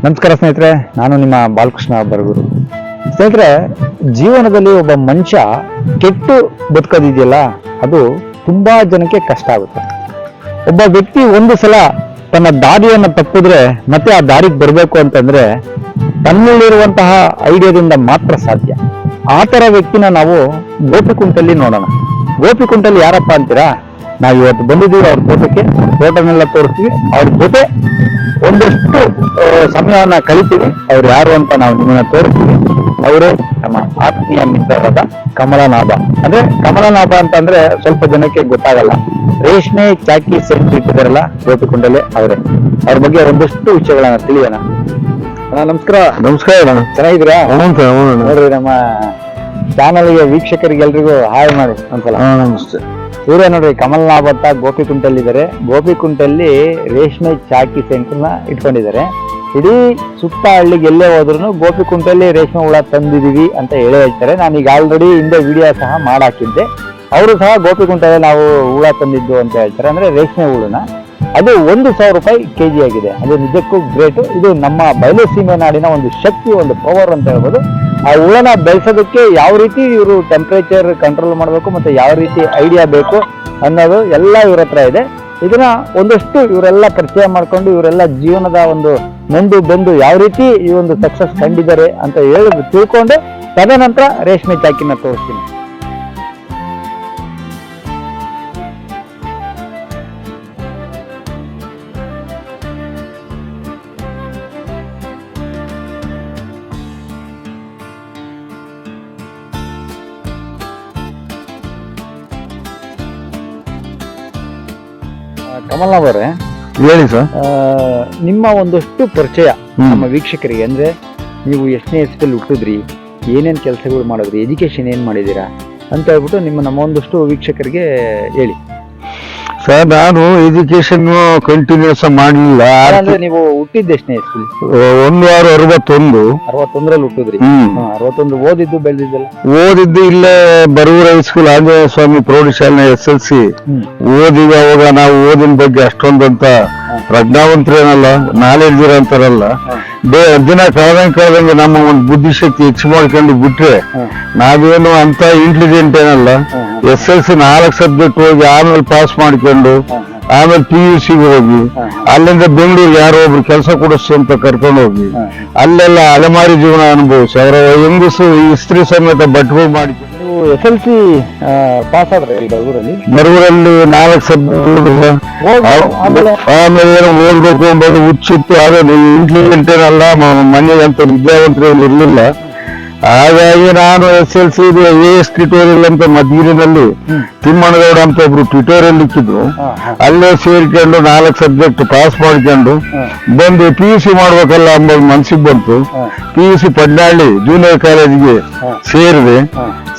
ನಮಸ್ಕಾರ ಸ್ನೇಹಿತರೆ, ನಾನು ನಿಮ್ಮ ಬಾಲಕೃಷ್ಣ ಬರಗೂರು. ಸ್ನೇಹಿತರೆ, ಜೀವನದಲ್ಲಿ ಒಬ್ಬ ಮನುಷ್ಯ ಕೆಟ್ಟು ಬದುಕೋದಿದೆಯಲ್ಲ, ಅದು ತುಂಬಾ ಜನಕ್ಕೆ ಕಷ್ಟ ಆಗುತ್ತೆ. ಒಬ್ಬ ವ್ಯಕ್ತಿ ಒಂದು ಸಲ ತನ್ನ ದಾರಿಯನ್ನು ತಪ್ಪಿದ್ರೆ ಮತ್ತೆ ಆ ದಾರಿಗೆ ಬರಬೇಕು ಅಂತಂದ್ರೆ ತನ್ನಲ್ಲಿರುವಂತಹ ಐಡಿಯಾದಿಂದ ಮಾತ್ರ ಸಾಧ್ಯ. ಆ ತರ ವ್ಯಕ್ತಿನ ನಾವು ಗೋಪಿಕುಂಟಲ್ಲಿ ನೋಡೋಣ. ಗೋಪಿಕುಂಟಲ್ಲಿ ಯಾರಪ್ಪ ಅಂತೀರಾ? ನಾವು ಇವತ್ತು ಬಂದಿದ್ದೀವಿ ಅವ್ರ ತೋಟಕ್ಕೆ, ತೋಟನೆಲ್ಲ ತೋರಿಸ್ತೀವಿ, ಅವ್ರ ಜೊತೆ ಒಂದಷ್ಟು ಸಮಯವನ್ನ ಕಳಿತೀವಿ. ಅವ್ರು ಯಾರು ಅಂತ ನಾವು ನಿಮ್ಮನ್ನ ತೋರಿಸ್ತೀವಿ. ಅವರೇ ನಮ್ಮ ಆತ್ಮೀಯ ಮಿತ್ರರಾದ ಕಮಲನಾಭ. ಅಂದ್ರೆ ಕಮಲನಾಭ ಅಂತಂದ್ರೆ ಸ್ವಲ್ಪ ಜನಕ್ಕೆ ಗೊತ್ತಾಗಲ್ಲ. ರೇಷ್ಮೆ ಚಾಕಿ ಸೆಂಟ್ ಇಟ್ಟಿದಾರಲ್ಲ ಗೋಪಿಕುಂಡಲೆ ಅವರೇ. ಅವ್ರ ಬಗ್ಗೆ ಒಂದಷ್ಟು ವಿಷಯಗಳನ್ನ ತಿಳಿಯೋಣ. ನಮಸ್ಕಾರ. ನಮಸ್ಕಾರ. ಚೆನ್ನಾಗಿದ್ದೀರಾ? ನೋಡ್ರಿ, ನಮ್ಮ ಚಾನಲ್ಗೆ ವೀಕ್ಷಕರಿಗೆಲ್ರಿಗೂ ಹಾಯ್ ಮಾಡಿ ಒಂದ್ಸಲ. ನಮಸ್ತೆ. ಇವರೇ ನೋಡ್ರಿ, ಕಮಲನಾಭ ಅಂತ ಗೋಪಿಕುಂಟಲ್ಲಿ ಇದ್ದಾರೆ. ಗೋಪಿಕುಂಟಲ್ಲಿ ರೇಷ್ಮೆ ಚಾಕಿ ಸೆಂಟರ್ನ ಇಟ್ಕೊಂಡಿದ್ದಾರೆ. ಇಡೀ ಸುತ್ತ ಹಳ್ಳಿಗೆ ಎಲ್ಲೇ ಹೋದ್ರು ಗೋಪಿಕುಂಟಲ್ಲಿ ರೇಷ್ಮೆ ಹುಳ ತಂದಿದೀವಿ ಅಂತ ಹೇಳ್ತಾರೆ. ನಾನೀಗ ಆಲ್ರೆಡಿ ಹಿಂದೆ ವಿಡಿಯೋ ಸಹ ಮಾಡಾಕಿದ್ದೆ. ಅವರು ಸಹ ಗೋಪಿಕುಂಟಲ್ಲಿ ನಾವು ಹುಳ ತಂದಿದ್ದು ಅಂತ ಹೇಳ್ತಾರೆ. ಅಂದ್ರೆ ರೇಷ್ಮೆ ಹುಳನ ಅದು 1,000 ರೂಪಾಯಿ ಕೆಜಿ ಆಗಿದೆ. ಅದು ನಿಜಕ್ಕೂ ಗ್ರೇಟು. ಇದು ನಮ್ಮ ಬಯಲುಸೀಮೆ ನಾಡಿನ ಒಂದು ಶಕ್ತಿ, ಒಂದು ಪವರ್ ಅಂತ ಹೇಳ್ಬೋದು. ಆ ಹುಳನ ಬೆಳೆಸೋದಕ್ಕೆ ಯಾವ ರೀತಿ ಇವರು ಟೆಂಪರೇಚರ್ ಕಂಟ್ರೋಲ್ ಮಾಡಬೇಕು ಮತ್ತೆ ಯಾವ ರೀತಿ ಐಡಿಯಾ ಬೇಕು ಅನ್ನೋದು ಎಲ್ಲ ಇವ್ರ ಹತ್ರ ಇದೆ. ಇದನ್ನ ಒಂದಷ್ಟು ಇವರೆಲ್ಲ ಪರಿಚಯ ಮಾಡ್ಕೊಂಡು ಇವರೆಲ್ಲ ಜೀವನದ ಒಂದು ನೊಂದು ಬೆಂದು ಯಾವ ರೀತಿ ಈ ಒಂದು ಸಕ್ಸಸ್ ಕಂಡಿದ್ದಾರೆ ಅಂತ ಹೇಳಿ ತಿಳ್ಕೊಂಡು ತದನಂತರ ರೇಷ್ಮೆ ಚಾಕಿನ ತೋರಿಸ್ತೀನಿ. ಕಮಲನಾಭ್ ಅವರೇ, ಹೇಳಿ ಸರ್. ನಿಮ್ಮ ಒಂದಷ್ಟು ಪರಿಚಯ ನಮ್ಮ ವೀಕ್ಷಕರಿಗೆ. ಅಂದ್ರೆ ನೀವು ಎಷ್ಟನೇ ಇಸ್ವಿಯಲ್ಲಿ ಹುಟ್ಟಿದ್ರಿ, ಏನೇನ್ ಕೆಲಸಗಳು ಮಾಡಿದ್ರಿ, ಎಜುಕೇಶನ್ ಏನ್ ಮಾಡಿದೀರಾ ಅಂತ ಹೇಳ್ಬಿಟ್ಟು ನಮ್ಮ ಒಂದಷ್ಟು ವೀಕ್ಷಕರಿಗೆ ಹೇಳಿ ಸರ್. ನಾನು ಎಜುಕೇಶನ್ ಕಂಟಿನ್ಯೂಸ್ ಮಾಡಲಿಲ್ಲ. ಅಂದ್ರೆ ನೀವು ಹುಟ್ಟಿದ್ದು ಎಷ್ಟನೇ ಇಸ್ವಿ? 1961. 61ರಲ್ಲಿ ಹುಟ್ಟಿದ್ರಿ. 61 ಓದಿದ್ದು ಬೆಳೆದಿದ್ದಲ್ಲ? ಓದಿದ್ದು ಇಲ್ಲೇ ಬರೂರ್ ಹೈಸ್ಕೂಲ್ ಆಂಜನೇಯ ಸ್ವಾಮಿ ಪ್ರೌಢಶಾಲೆ SLC ಓದಿದ. ಅವಾಗ ನಾವು ಓದಿನ ಬಗ್ಗೆ ಅಷ್ಟೊಂದಂತ ಪ್ರಜ್ಞಾವಂತರೇನಲ್ಲ, ನಾಲೆಡ್ಜ್ ಇರೋಂತಾರಲ್ಲ. ದಿನ ಕಳೆದಂಗೆ ನಮ್ಮ ಒಂದು ಬುದ್ಧಿಶಕ್ತಿ ಹೆಚ್ಚು ಮಾಡ್ಕೊಂಡು ಬಿಟ್ರೆ ನಾವೇನು ಅಂತ ಇಂಟೆಲಿಜೆಂಟ್ ಏನಲ್ಲ. SLC 4 ಸಬ್ಜೆಕ್ಟ್ ಹೋಗಿ ಆಮೇಲೆ ಪಾಸ್ ಮಾಡ್ಕೊಂಡು ಆಮೇಲೆ PUC ಹೋಗಿ ಅಲ್ಲಿಂದ ಬೆಂಗಳೂರು ಯಾರೋ ಒಬ್ರು ಕೆಲಸ ಕೊಡಿಸು ಅಂತ ಕರ್ಕೊಂಡು ಹೋಗಿ ಅಲ್ಲೆಲ್ಲ ಅಲೆಮಾರಿ ಜೀವನ ಅನುಭವಿಸಿ ಅವರ ಹೆಂಗಸು ಇಸ್ತ್ರಿ ಸಮೇತ ಬಟ್ಟೆಗಳು ಮಾಡಿಕೊಂಡು SLC ಪಾಸ್ ಆದ್ರೆ ಬರೂರಲ್ಲಿ 4 ಸಬ್ಜೆಕ್ಟ್. ಆಮೇಲೆ ಏನೋ ಓದ್ಬೇಕು ಎಂಬುದು ಹುಚ್ಚಿತ್ತು. ಆದ್ರೆ ಇಂಟೆಲಿಜೆಂಟ್ ಏನಲ್ಲ, ಮನೆಗಂತ ವಿದ್ಯಾವಂತರಲ್ಲಿ ಇರ್ಲಿಲ್ಲ. ಹಾಗಾಗಿ ನಾನು SLC AS ಟ್ಯುಟೋರಿಯಲ್ ಅಂತ ಮದ್ಗಿರಿನಲ್ಲಿ ತಿಮ್ಮಣ್ಣಗೌಡ ಅಂತ ಒಬ್ರು ಟ್ಯುಟೋರಿಯಲ್ ಇಕ್ಕಿದ್ರು. ಅಲ್ಲೇ ಸೇರ್ಕೊಂಡು 4 ಸಬ್ಜೆಕ್ಟ್ ಪಾಸ್ ಮಾಡ್ಕೊಂಡು ಬಂದು PUC ಮಾಡ್ಬೇಕಲ್ಲ ಅಂಬೋದು ಮನ್ಸಿಗೆ ಬಂತು. PUC ಪಡ್ನಾಳಿ ಜೂನಿಯರ್ ಕಾಲೇಜಿಗೆ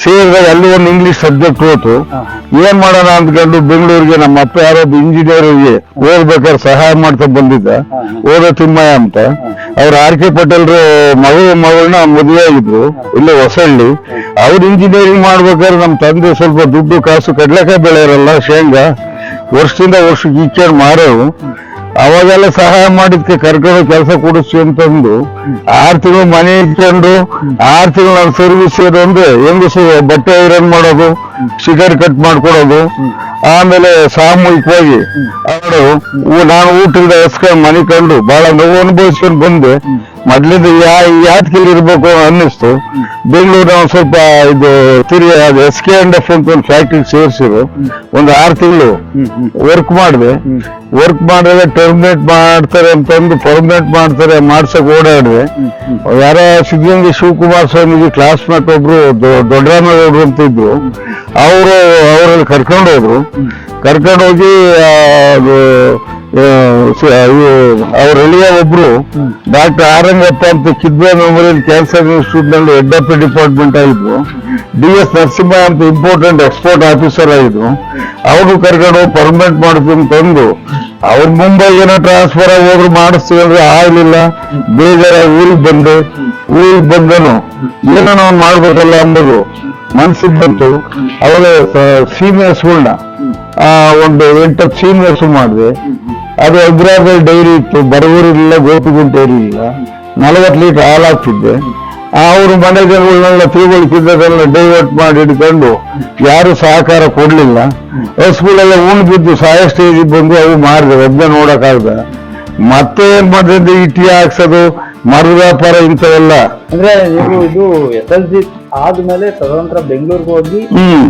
ಸೇರಿದಾಗ ಅಲ್ಲಿ ಒಂದು ಇಂಗ್ಲಿಷ್ ಸಬ್ಜೆಕ್ಟ್ ಹೋತು. ಏನ್ ಮಾಡೋಣ ಅಂದ್ಕೊಂಡು ಬೆಂಗಳೂರಿಗೆ ನಮ್ಮ ಅಪ್ಪ ಯಾರೋ ಇಂಜಿನಿಯರ್ಗೆ ಓದ್ಬೇಕಾದ್ರೆ ಸಹಾಯ ಮಾಡ್ತಾ ಬಂದಿದ್ದ, ಓದೋ ತಿಮ್ಮಯ್ಯ ಅಂತ. ಅವ್ರು RK ಪಟೇಲ್ರು ಮಗಳನ್ನ ಮದುವೆ ಆಗಿದ್ರು ಇಲ್ಲೇ ಹೊಸಳ್ಳಿ. ಅವ್ರು ಇಂಜಿನಿಯರಿಂಗ್ ಮಾಡ್ಬೇಕಾದ್ರೆ ನಮ್ಮ ತಂದೆ ಸ್ವಲ್ಪ ದುಡ್ಡು ಕಾಸು ಕಡ್ಲೆಕಾಯಿ ಬೆಳೆಯರಲ್ಲ, ಶೇಂಗಾ ವರ್ಷದಿಂದ ವರ್ಷಕ್ಕೆ ಈಚೆಡ್ ಮಾರೋರು. ಅವಾಗೆಲ್ಲ ಸಹಾಯ ಮಾಡಿದ್ಕೆ ಕರ್ಕೊಂಡು ಕೆಲಸ ಕೊಡಿಸಿ ಅಂತಂದು 6 ತಿಂಗಳು ಮನೆ ಇಟ್ಕೊಂಡು 6 ತಿಂಗಳು ನಾನು ಸರ್ವಿಸ್ ಇರೋಂದ್ರೆ ಹೆಂಗಸು ಬಟ್ಟೆ ಐರನ್ ಮಾಡೋದು, ಶಿಗರ್ ಕಟ್ ಮಾಡ್ಕೊಡೋದು. ಆಮೇಲೆ ಸಾಮೂಹಿಕವಾಗಿ ಅವರು ನಾನು ಊಟದಿಂದ ಎಸ್ಕೊಂಡು ಮನೆ ಕಂಡು ಬಹಳ ನೋವು ಅನುಭವಿಸ್ಕೊಂಡು ಬಂದೆ. ಮೊದ್ಲಿಂದ ಯಾತ್ಕಿಲ್ ಇರ್ಬೇಕು ಅನ್ನಿಸ್ತು. ಬೆಂಗಳೂರಿನ ಒಂದ್ ಸ್ವಲ್ಪ ಇದು ತಿರುಗಿ ಅದು SK&F ಅಂತ ಒಂದು ಫ್ಯಾಕ್ಟ್ರಿ ಸೇರಿಸಿರು. ಒಂದು 6 ತಿಂಗಳು ವರ್ಕ್ ಮಾಡಿದೆ. ವರ್ಕ್ ಮಾಡಿದ್ರೆ ಟರ್ಮಿನೇಟ್ ಮಾಡ್ತಾರೆ ಅಂತಂದು ಪರ್ಮನೆಂಟ್ ಮಾಡ್ತಾರೆ ಮಾಡ್ಸಕ್ ಓಡಾಡಿದೆ. ಯಾರೋ ಸಿದ್ಧಗಂಗೆ ಶಿವಕುಮಾರ್ ಸ್ವಾಮಿಗೆ ಕ್ಲಾಸ್ಮೇಟ್ ಒಬ್ರು ದೊಡ್ಡರಾಮೇಗೌಡರು ಅಂತ ಇದ್ರು. ಅವರಲ್ಲಿ ಕರ್ಕೊಂಡು ಹೋದ್ರು. ಕರ್ಕೊಂಡು ಹೋಗಿ ಅವ್ರ ಎಳೆಯ ಒಬ್ರು ಡಾಕ್ಟರ್ ಆರಂಗಪ್ಪ ಅಂತ ಕಿದ್ವೆ ಮೆಮೋರಿಯಲ್ ಕ್ಯಾನ್ಸರ್ ಇನ್ಸ್ಟಿಟ್ಯೂಟ್ ನಲ್ಲಿ ಹೆಡ್ ಆಫ್ ಡಿಪಾರ್ಟ್ಮೆಂಟ್ ಆಗಿದ್ರು. DS ನರಸಿಂಹ ಅಂತ ಇಂಪೋರ್ಟೆಂಟ್ ಎಕ್ಸ್ಪೋರ್ಟ್ ಆಫೀಸರ್ ಆಗಿದ್ರು. ಅವ್ರು ಕರ್ಕೊಂಡು ಹೋಗಿ ಪರ್ಮನೆಂಟ್ ಮಾಡ್ತೀನಿ ತಂದು ಅವ್ರ ಮುಂಬೈಗೆ ಏನೋ ಟ್ರಾನ್ಸ್ಫರ್ ಆಗಿ ಹೋದ್ರು ಮಾಡಿಸ್ತೀವಿ ಅಂದ್ರೆ ಆಗ್ಲಿಲ್ಲ. ಬೇಜಾರಾಗಿ ಊರಿಗೆ ಬಂದನು ಏನೋ ನಾವು ಮಾಡ್ಬೇಕಲ್ಲ ಅಂಬೋದು ಮನ್ಸಿಗೆ ಬಂತು. ಅವಾಗ ಸೀನಿಯರ್ಸ್ಗಳನ್ನ ಒಂದು 8 ಸೀನಿಯರ್ಸ್ ಮಾಡಿದೆ. ಅದು ಅಗ್ರಾದಲ್ಲಿ ಡೈರಿ ಇತ್ತು, ಬರಗೂರಿಲ್ಲ, ಗೋಪಿಗುಂಟೆ ಇರಲಿಲ್ಲ. 40 ಲೀಟರ್ ಹಾಲಾಗ್ತಿದ್ದೆ. ಅವರು ಮನೆ ಜನಗಳನ್ನೆಲ್ಲ ತಿಳುವಳಿಕಿದ್ದದೆಲ್ಲ ಡೈವರ್ಟ್ ಮಾಡಿ ಹಿಡ್ಕೊಂಡು ಯಾರು ಸಹಕಾರ ಕೊಡ್ಲಿಲ್ಲ. ಹಸುಗಳೆಲ್ಲ ಉಣ್ ಬಿದ್ದು ಸಾಯೋ ಸ್ಟೇಜಿಗೆ ಬಂದು ಅವು ಮಾರಿದೆ, ಒಬ್ಬನೇ ನೋಡಕ್ಕಾಗ್ದ. ಮತ್ತೆ ಏನ್ ಮಾಡಿದ್ರೆ ಇಟ್ಟಿ ಹಾಕ್ಸೋದು, ಮರದ ವ್ಯಾಪಾರ ಇಂಥವೆಲ್ಲ. ಅಂದ್ರೆ ನೀವು ಇದು SLC ಆದ್ಮೇಲೆ ಸ್ವತಂತ್ರ ಬೆಂಗಳೂರಿಗೆ ಹೋಗಿ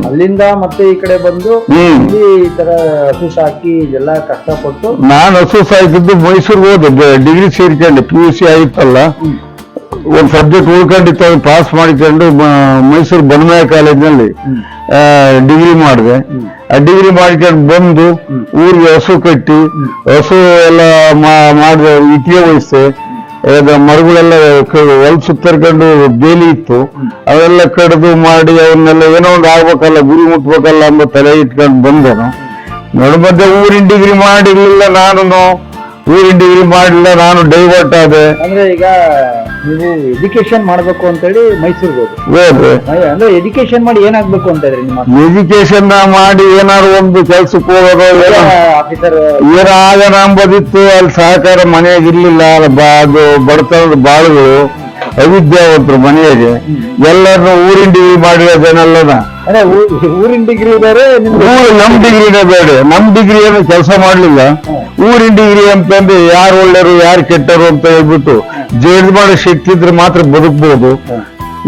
ಅಲ್ಲಿಂದ ಮತ್ತೆ ಈ ಕಡೆ ಬಂದು ಇಲ್ಲಿ ಈ ತರ ಹಸು ಸಾಕಿ ಇದೆಲ್ಲ ಕಷ್ಟಪಟ್ಟು. ನಾನು ಹಸು ಸಾಕಿದ್ದು ಮೈಸೂರಿಗೆ ಹೋದೆ, ಡಿಗ್ರಿ ಸೇರ್ಕೊಂಡೆ, PUC ಆಯ್ತಲ್ಲ, ಒಂದು ಸಬ್ಜೆಕ್ಟ್ ಉಳ್ಕೊಂಡಿತ್ತು, ಪಾಸ್ ಮಾಡಿಕೊಂಡು ಮೈಸೂರು ಬನ್ಮಯ್ಯ ಕಾಲೇಜ್ನಲ್ಲಿ ಡಿಗ್ರಿ ಮಾಡಿದೆ. ಆ ಡಿಗ್ರಿ ಮಾಡ್ಕೊಂಡು ಬಂದು ಊರಿಗೆ ಹಸು ಕಟ್ಟಿ ಹಸು ಎಲ್ಲ ಮಾಡಿದೆ, ಇಟ್ಟಿಗೆ ವಹಿಸ್ತೆ. ಮರಗಳೆಲ್ಲ ಹೊಲ ಸುತ್ತರ್ಕೊಂಡು ಬೇಲಿ ಇತ್ತು, ಅವೆಲ್ಲ ಕಡ್ದು ಮಾಡಿ ಅವನ್ನೆಲ್ಲ ಏನೋ ಒಂದು ಆಗ್ಬೇಕಲ್ಲ, ಗುರಿ ಮುಟ್ಬೇಕಲ್ಲ ಎಂಬ ತಲೆ ಇಟ್ಕೊಂಡು ಬಂದನು. ನೋಡ ಮಧ್ಯೆ ಊರಿನ ಡಿಗ್ರಿ ಮಾಡಿರ್ಲಿಲ್ಲ, ಊರಿನ ಡಿಗ್ರಿ ಮಾಡಲಿಲ್ಲ, ನಾನು ಡೈವರ್ಟ್ ಆದೆ. ಅಂದ್ರೆ ಈಗ ನೀವು ಎಜುಕೇಶನ್ ಮಾಡ್ಬೇಕು ಅಂತೇಳಿ ಮೈಸೂರಿಗೆ ಹೋದ್ರೆ ಅಂದ್ರೆ ಎಜುಕೇಶನ್ ಮಾಡಿ ಏನಾಗ್ಬೇಕು ಅಂತ ಇದ್ರಿ ನಿಮ್ಮ? ಎಜುಕೇಶನ್ ಮಾಡಿ ಏನಾದ್ರು ಒಂದು ಕೆಲ್ಸಕ್ಕೆ ಹೋಗೋದು ಆಫೀಸರ್ ಏನಾಗನ ಅಂಬೋದಿತ್ತು. ಅಲ್ಲಿ ಸಹಕಾರ ಮನೆಯಾಗ ಇರ್ಲಿಲ್ಲ, ಅದು ಬಡತನದ ಬಾಳುಗಳು, ಅವಿದ್ಯಾವಂತರು ಮನೆಯಾಗೆ. ಎಲ್ಲರನ್ನು ಊರಿನ ಡಿಗ್ರಿ ಮಾಡಿರೋದೇನೆಲ್ಲನ ಊರಿನ ಡಿಗ್ರಿ ಬೇರೆ, ನಮ್ ಡಿಗ್ರಿನೇ ಬೇಡ. ನಮ್ ಡಿಗ್ರಿ ಏನು ಕೆಲಸ ಮಾಡ್ಲಿಲ್ಲ, ಊರಿನ ಡಿಗ್ರಿ ಅಂತಂದ್ರೆ ಯಾರು ಒಳ್ಳೆಯರು ಯಾರು ಕೆಟ್ಟರು ಅಂತ ಹೇಳ್ಬಿಟ್ಟು ಜಡ್ಜ್ ಮಾಡೋ ಶಕ್ತಿ ಇದ್ರೆ ಮಾತ್ರ ಬದುಕ್ಬಹುದು.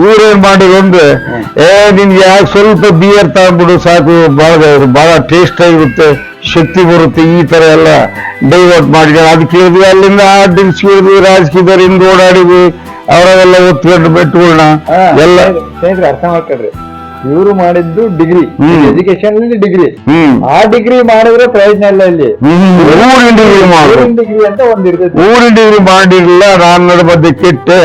ಇವ್ರೇನ್ ಮಾಡಿದ್ರು ಅಂದ್ರೆ ನಿನ್ಗೆ ಯಾಕೆ ಸ್ವಲ್ಪ ಬಿಯರ್ ತಗೊಂಡ್ಬಿಡು ಸಾಕು, ಬಹಳ ಟೇಸ್ಟ್ ಆಗಿರುತ್ತೆ, ಶಕ್ತಿ ಬರುತ್ತೆ, ಈ ತರ ಎಲ್ಲ ಡೈವರ್ಟ್ ಮಾಡಿ ಅದು ಕೇಳಿದ್ವಿ. ಅಲ್ಲಿಂದ ಡ್ರಿಂಕ್ಸ್ ಕೇಳಿದ್ವಿ, ರಾಜಕೀಯದವ್ರಿಂದ ಓಡಾಡಿದ್ವಿ, ಅವರೆಲ್ಲ ಒತ್ಕೊಂಡು ಬೆಟ್ಟುಗಳನ್ನ ಎಲ್ಲ ಅರ್ಥ ಮಾಡ್ಕೊಳ್ರಿ. ಇವರು ಮಾಡಿದ್ದು ಡಿಗ್ರಿ, ಎಜುಕೇಶನ್ ಡಿಗ್ರಿ. ಆ ಡಿಗ್ರಿ ಮಾಡಿದ್ರೆ ಪ್ರಯೋಜನ ಇಲ್ಲ. ಇಲ್ಲಿ ಊರಿನ ಡಿಗ್ರಿ ಅಂತ ಒಂದ್ ಇರ್ತೈತಿ. ಊರಿನ ಡಿಗ್ರಿ ಮಾಡಿರ್ಲಿಲ್ಲ, ನಾನು ನಡ ಮಧ್ಯೆ ಕೆಟ್ಟೆ.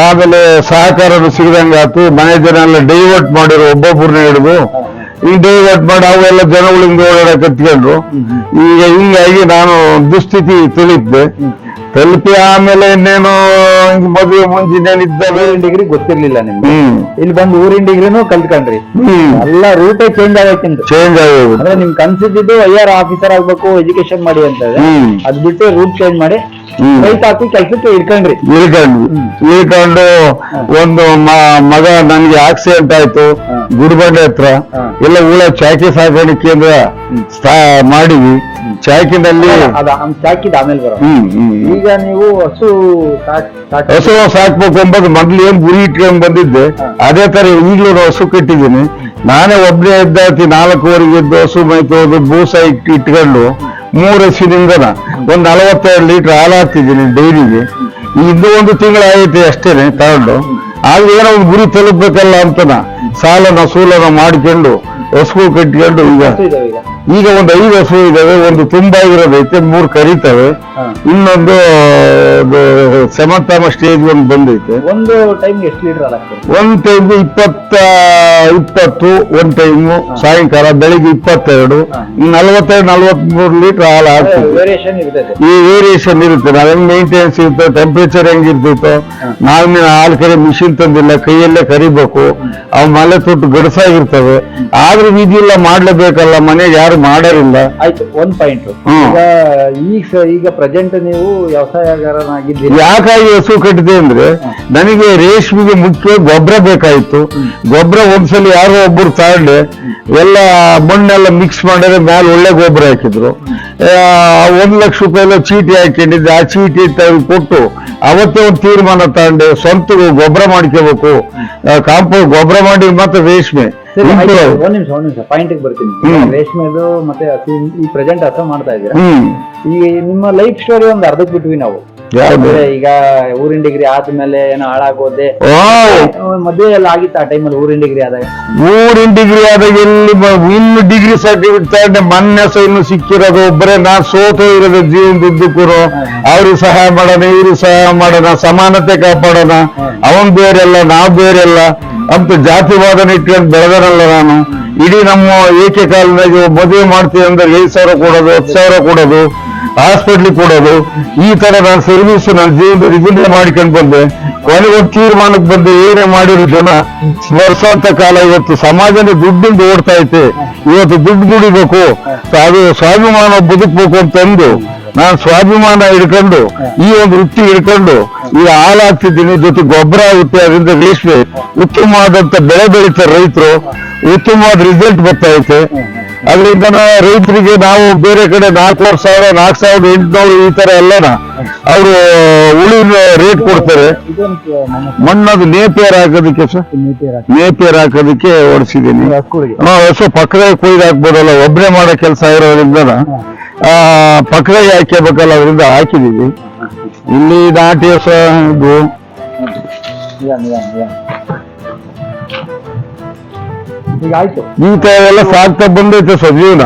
ಆಮೇಲೆ ಸಹಕಾರನು ಸಿಗದಂಗಾತು. ಮನೆ ಜನ ಎಲ್ಲ ಡೈವರ್ಟ್ ಮಾಡಿರೋ, ಒಬ್ಬೊಬ್ಬರನ್ನ ಹಿಡಿದು ಈ ಡೈವರ್ಟ್ ಮಾಡಿ ಅವೆಲ್ಲ ಜನಗಳಿಂದ ಓಡಾಡಕ್ ಕತ್ಕೊಂಡ್ರು. ಈಗ ಹಿಂಗಾಗಿ ನಾನು ದುಸ್ಥಿತಿ ತಲುಪಿ ಆಮೇಲೆ ಇನ್ನೇನು ಮದುವೆ ಮುಂಚಿನೇನಿದ್ದಾಗ ಡಿಗ್ರಿ ಗೊತ್ತಿರ್ಲಿಲ್ಲ ನಿಮ್ಗೆ. ಇಲ್ಲಿ ಬಂದು ಊರಿನ ಡಿಗ್ರಿನೂ ಕಲ್ತ್ಕೊಂಡ್ರಿ. ಎಲ್ಲ ರೂಟೇ ಚೇಂಜ್ ಆಗೋದು. ಅಂದ್ರೆ ನಿಮ್ ಕನ್ಸಿದ್ದು IR ಆಫೀಸರ್ ಆಗ್ಬೇಕು, ಎಜುಕೇಶನ್ ಮಾಡಿ ಅಂತ. ಅದ್ ಬಿಟ್ಟು ರೂಟ್ ಚೇಂಜ್ ಮಾಡಿ ರೈತ ಹಾಕಿ ಕೆಲ್ಸಕ್ಕೆ ಇಳ್ಕೊಂಡು ಒಂದು ಮಗ ನನ್ಗೆ ಆಕ್ಸಿಡೆಂಟ್ ಆಯ್ತು ಗುಡಿಬಂಡೆ ಹತ್ರ. ಎಲ್ಲ ಊಳ ಚಾಕಿ ಸಾಕಾಣಿಕೆ ಕೇಂದ್ರ ಮಾಡಿವಿ. ಚಾಕಿನಲ್ಲಿ ಸಾಕಿದ ಆಮೇಲೆ ಬರೋ. ಈಗ ನೀವು ಹಸು ಸಾಕ್ಬೇಕು ಎಂಬುದು ಮೊದ್ಲು ಏನ್ ಗುರಿ ಇಟ್ಕೊಂಡ್ ಬಂದಿದ್ದೆ, ಅದೇ ತರ ಈಗಲೂ ಹಸು ಕಟ್ಟಿದ್ದೀನಿ. ನಾನೇ ಒಬ್ಬನೇ ಎದ್ದಾತಿ 4 ಎದ್ದು ಹಸು ಮೈತೋದು ಬೂಸ ಇಟ್ಕೊಂಡು 3 ಹಸುವಿನಿಂದನ ಒಂದು 42 ಲೀಟರ್ ಹಾಲು ಹಾಕ್ತಿದ್ದೀನಿ ಡೈರಿಗೆ. ಇದು 1 ತಿಂಗಳಾಗೈತೆ ಅಷ್ಟೇನೆ ತಗೊಂಡು. ಆಗ ಏನೋ ಒಂದು ಗುರಿ ತಲುಪಬೇಕಲ್ಲ ಅಂತನ ಸಾಲನ ಸೂಲನ ಮಾಡ್ಕೊಂಡು ಹಸುಗಳು ಕಟ್ಕೊಂಡು ಈಗ ಒಂದು 5 ಹಸು ಇದಾವೆ. ಒಂದು ತುಂಬಾ ಇರೋದೈತೆ, 3 ಕರೀತವೆ, ಇನ್ನೊಂದು ಸಮತಮ ಸ್ಟೇಜ್ ಒಂದು ಬಂದೈತೆ. ಒಂದು ಟೈಮ್ ಎಷ್ಟು ಲೀಟರ್ ಹಾಲು ಹಾಕ್ತೀರಿ? ಒಂದ್ ಟೈಮ್ 20, ಒಂದ್ ಟೈಮ್ ಸಾಯಂಕಾಲ, ಬೆಳಿಗ್ಗೆ 22, 42-43 ಲೀಟರ್ ಹಾಲು ಹಾಕ್ತೀವಿ. ಈ ವೇರಿಯೇಷನ್ ಇರುತ್ತೆ. ನಾವೇನ್ ಮೇಂಟೆನೆನ್ಸ್ ಇರುತ್ತೆ, ಟೆಂಪರೇಚರ್ ಹೆಂಗಿರ್ತೈತೋ. ನಾವಿನ ಹಾಲು ಕರಿ ಮಿಷಿನ್ ತಂದಿಲ್ಲ, ಕೈಯಲ್ಲೇ ಕರಿಬೇಕು. ಅವ್ ಮಲೆ ತೊಟ್ಟು ಗಡಸಾಗಿರ್ತವೆ. ಆದ್ರೂ ವಿಧಿಲ್ಲ, ಮಾಡ್ಲೇಬೇಕಲ್ಲ, ಮನೆಗೆ ಯಾರು ಮಾಡೋರಿಲ್ಲ. ಆಯ್ತು, ಒಂದ್ ಪಾಯಿಂಟ್. ಈಗ ಪ್ರೆಸೆಂಟ್ ನೀವು ವ್ಯವಸಾಯಗಾರನಾಗಿದ್ದೀರಿ. ಯಾಕಾಗಿ ಹಸು ಕಟ್ಟಿದೆ ಅಂದ್ರೆ ನನಗೆ ರೇಷ್ಮೆಗೆ ಮುಖ್ಯ ಗೊಬ್ಬರ ಬೇಕಾಯ್ತು. ಗೊಬ್ಬರ ಒಂದ್ಸಲ ಯಾರೋ ಒಬ್ಬರು ತಗೊಂಡೆ ಎಲ್ಲ ಮಣ್ಣೆಲ್ಲ ಮಿಕ್ಸ್ ಮಾಡಿದ್ರೆ ಮ್ಯಾಲ ಒಳ್ಳೆ ಗೊಬ್ಬರ ಹಾಕಿದ್ರು. 1 ಲಕ್ಷ ರೂಪಾಯಿ ಚೀಟಿ ಹಾಕೊಂಡಿದ್ದೆ. ಆ ಚೀಟಿ ಕೊಟ್ಟು ಅವತ್ತೇ ಒಂದು ತೀರ್ಮಾನ ತಗೊಂಡೆ, ಸ್ವಂತ ಗೊಬ್ಬರ ಮಾಡ್ಕೋಬೇಕು, ಕಾಂಪೋಸ್ಟ್ ಗೊಬ್ಬರ ಮಾಡಿ ಮತ್ತೆ ರೇಷ್ಮೆ. ಒಂದ್ ನಿಮಿಷ ಪಾಯಿಂಟ್ ಬರ್ತೀನಿ. ರೇಷ್ಮೆದು ಮತ್ತೆ ಈ ಪ್ರೆಸೆಂಟ್ ಹಸ ಮಾಡ್ತಾ ಇದ್ದೀರಾ. ಈಗ ನಿಮ್ಮ ಲೈಫ್ ಸ್ಟೋರಿ ಒಂದು ಅರ್ಧಕ್ ಬಿಟ್ವಿ ನಾವು. ಈಗ ಊರಿನ ಡಿಗ್ರಿ ಆದ್ಮೇಲೆ ಏನೋ ಹಾಳಾಗೋದೆ, ಮದುವೆ ಎಲ್ಲ ಆಗಿತ್ತು ಆ ಟೈಮಲ್ಲಿ? ಊರಿನ ಡಿಗ್ರಿ ಆದಾಗ ಎಲ್ಲಿ ಇನ್ನು ಡಿಗ್ರಿ ಸರ್ಟಿಫಿಕೇಟ್ ತಗೊಂಡೆ, ಮೊನ್ನೆ ಇನ್ನು ಸಿಕ್ಕಿರೋದು ಒಬ್ಬರೇ. ನಾನ್ ಸೋತು ಇರೋದು ಜೀವನದುದ್ದಕ್ಕೂ. ಅವ್ರಿಗೆ ಸಹಾಯ ಮಾಡೋಣ, ಇವ್ರಿಗೆ ಸಹಾಯ ಮಾಡೋಣ, ಸಮಾನತೆ ಕಾಪಾಡೋಣ. ಅವನ್ ಬೇರೆಲ್ಲ ನಾವ್ ಬೇರೆಲ್ಲ ಅಂತ ಜಾತಿವಾದನ ಇಟ್ಕೊಂಡು ಬೆಳೆದನಲ್ಲ ನಾನು. ಇಡೀ ನಮ್ಮ ಏಕಕಾಲದಾಗ ಮದುವೆ ಮಾಡ್ತೀವಿ ಅಂದ್ರೆ 5,000 ಕೊಡೋದು, 10,000 ಕೊಡೋದು, ಹಾಸ್ಪಿಟ್ಲಿಗೆ ಕೊಡೋದು, ಈ ತರ ನಾನು ಸರ್ವಿಸ್ ನನ್ನ ಜೀವನದಲ್ಲಿ ಇದನ್ನೇ ಮಾಡ್ಕೊಂಡು ಬಂದೆ. ಕೊನೆಗೊಂದು ತೀರ್ಮಾನಕ್ಕೆ ಬಂದೆ, ಏನೇ ಮಾಡಿರೋ ಜನ ಸ್ಮರಿಸೋಂತ ಕಾಲ. ಇವತ್ತು ಸಮಾಜನೇ ದುಡ್ಡಿಂದ ಓಡ್ತಾ ಐತೆ. ಇವತ್ತು ದುಡ್ಡು ದುಡಿಬೇಕು, ಅದು ಸ್ವಾಭಿಮಾನ ಬದುಕಬೇಕು ಅಂತಂದು ನಾನು ಸ್ವಾಭಿಮಾನ ಹಿಡ್ಕೊಂಡು ಈ ಒಂದು ವೃತ್ತಿ ಹಿಡ್ಕೊಂಡು ಈಗ ಹಾಲಾಗ್ತಿದ್ದೀನಿ, ಜೊತೆ ಗೊಬ್ಬರ ಆಗುತ್ತೆ, ಅದರಿಂದ ರೇಷ್ಮೆ ಉತ್ತಮವಾದಂತ ಬೆಳೆ ಬೆಳೀತಾರೆ ರೈತರು, ಉತ್ತಮವಾದ ರಿಸಲ್ಟ್ ಬರ್ತಾ ಐತೆ. ಅದರಿಂದ ರೈತರಿಗೆ ನಾವು ಬೇರೆ ಕಡೆ 4,000 4,800 ಈ ತರ ಎಲ್ಲನ ಅವರು ಉಳಿನ ರೇಟ್ ಕೊಡ್ತಾರೆ. ಮಣ್ಣದು ನೇಪಿಯರ್ ಹಾಕೋದಕ್ಕೆ ಸರ್, ನೇಪಿಯರ್ ಹಾಕೋದಕ್ಕೆ ಓಡಿಸಿದ್ದೀನಿ. ಹೊಸ ಪಕ್ಕದಾಗ ಕೊಯ್ದು ಹಾಕ್ಬೋದಲ್ಲ, ಒಬ್ಬನೇ ಮಾಡೋ ಕೆಲಸ ಇರೋದ್ರಿಂದ ಪಕ್ಕದಾಗ ಹಾಕಬೇಕಲ್ಲ, ಅದರಿಂದ ಹಾಕಿದೀವಿ. ಇಲ್ಲಿ ನಾಟಿ ಹೊಸ ಇದು ಈಗ ಆಯ್ತು, ಈ ತರ ಎಲ್ಲ ಸಾಕ್ತಾ ಬಂದೈತೆ ಸರ್ ಜೀವನ.